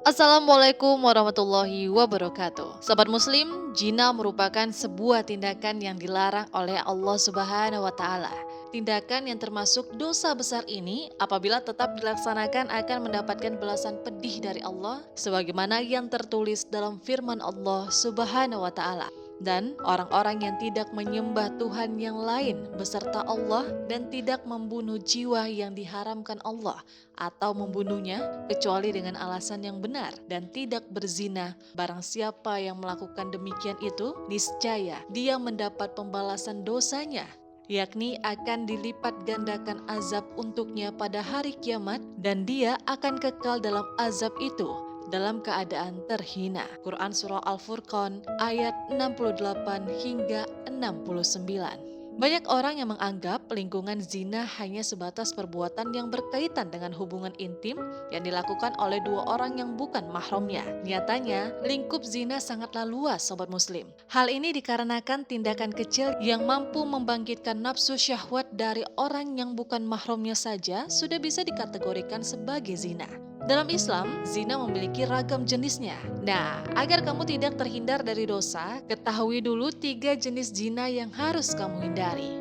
Assalamualaikum warahmatullahi wabarakatuh. Sobat Muslim, zina merupakan sebuah tindakan yang dilarang oleh Allah Subhanahu wa Ta'ala. Tindakan yang termasuk dosa besar ini, apabila tetap dilaksanakan, akan mendapatkan balasan pedih dari Allah, sebagaimana yang tertulis dalam firman Allah Subhanahu wa Ta'ala. Dan orang-orang yang tidak menyembah Tuhan yang lain beserta Allah dan tidak membunuh jiwa yang diharamkan Allah atau membunuhnya kecuali dengan alasan yang benar dan tidak berzina. Barang siapa yang melakukan demikian itu, niscaya dia mendapat pembalasan dosanya, yakni akan dilipat gandakan azab untuknya pada hari kiamat, dan dia akan kekal dalam azab itu dalam keadaan terhina. Quran Surah Al-Furqan ayat 68 hingga 69. Banyak orang yang menganggap lingkungan zina hanya sebatas perbuatan yang berkaitan dengan hubungan intim yang dilakukan oleh dua orang yang bukan mahramnya. Nyatanya, lingkup zina sangatlah luas, Sobat Muslim. Hal ini dikarenakan tindakan kecil yang mampu membangkitkan nafsu syahwat dari orang yang bukan mahramnya saja sudah bisa dikategorikan sebagai zina. Dalam Islam, zina memiliki ragam jenisnya. Nah, agar kamu tidak terhindar dari dosa, ketahui dulu 3 jenis zina yang harus kamu hindari.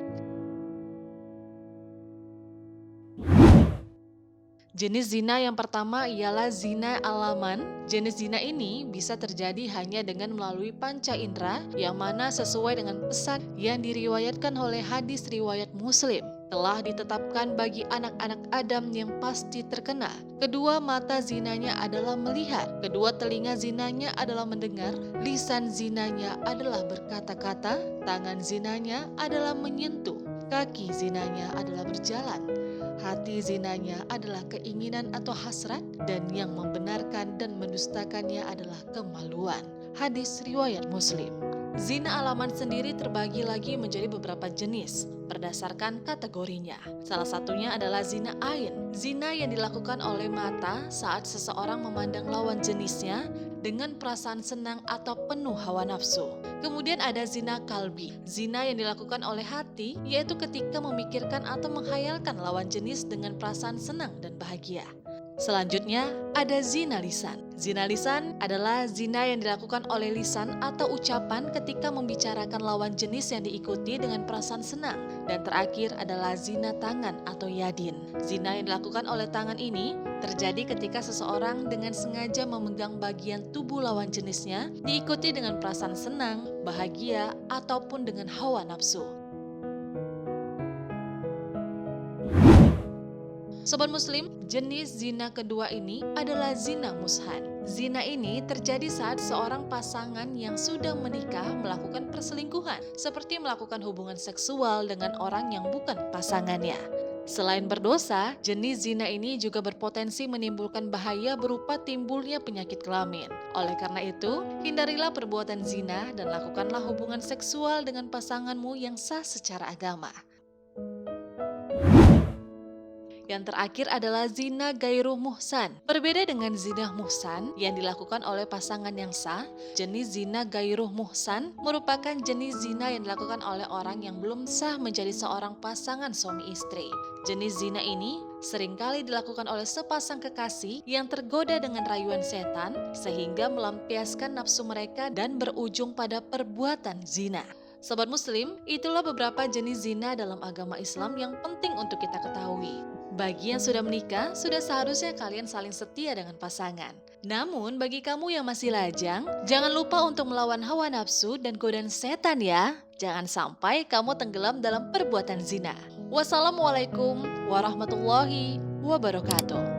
Jenis zina yang pertama ialah zina alaman. Jenis zina ini bisa terjadi hanya dengan melalui panca indera, yang mana sesuai dengan pesan yang diriwayatkan oleh hadis riwayat Muslim. Telah ditetapkan bagi anak-anak Adam yang pasti terkena. Kedua mata zinanya adalah melihat, kedua telinga zinanya adalah mendengar, lisan zinanya adalah berkata-kata, tangan zinanya adalah menyentuh, kaki zinanya adalah berjalan, hati zinanya adalah keinginan atau hasrat, dan yang membenarkan dan mendustakannya adalah kemaluan. Hadis riwayat Muslim. Zina alaman sendiri terbagi lagi menjadi beberapa jenis berdasarkan kategorinya. Salah satunya adalah zina ain. Zina yang dilakukan oleh mata saat seseorang memandang lawan jenisnya dengan perasaan senang atau penuh hawa nafsu. Kemudian ada zina kalbi. Zina yang dilakukan oleh hati, yaitu ketika memikirkan atau menghayalkan lawan jenis dengan perasaan senang dan bahagia. Selanjutnya ada zina lisan. Zina lisan adalah zina yang dilakukan oleh lisan atau ucapan ketika membicarakan lawan jenis yang diikuti dengan perasaan senang. Dan terakhir adalah zina tangan atau yadin. Zina yang dilakukan oleh tangan ini terjadi ketika seseorang dengan sengaja memegang bagian tubuh lawan jenisnya, diikuti dengan perasaan senang, bahagia, ataupun dengan hawa nafsu. Sobat Muslim, jenis zina kedua ini adalah zina mushan. Zina ini terjadi saat seorang pasangan yang sudah menikah melakukan perselingkuhan, seperti melakukan hubungan seksual dengan orang yang bukan pasangannya. Selain berdosa, jenis zina ini juga berpotensi menimbulkan bahaya berupa timbulnya penyakit kelamin. Oleh karena itu, hindarilah perbuatan zina dan lakukanlah hubungan seksual dengan pasanganmu yang sah secara agama. Yang terakhir adalah zina gairu muhsan. Berbeda dengan zina muhsan yang dilakukan oleh pasangan yang sah, jenis zina gairu muhsan merupakan jenis zina yang dilakukan oleh orang yang belum sah menjadi seorang pasangan suami istri. Jenis zina ini seringkali dilakukan oleh sepasang kekasih yang tergoda dengan rayuan setan sehingga melampiaskan nafsu mereka dan berujung pada perbuatan zina. Sobat Muslim, itulah beberapa jenis zina dalam agama Islam yang penting untuk kita ketahui. Bagi yang sudah menikah, sudah seharusnya kalian saling setia dengan pasangan. Namun, bagi kamu yang masih lajang, jangan lupa untuk melawan hawa nafsu dan godaan setan ya. Jangan sampai kamu tenggelam dalam perbuatan zina. Wassalamualaikum warahmatullahi wabarakatuh.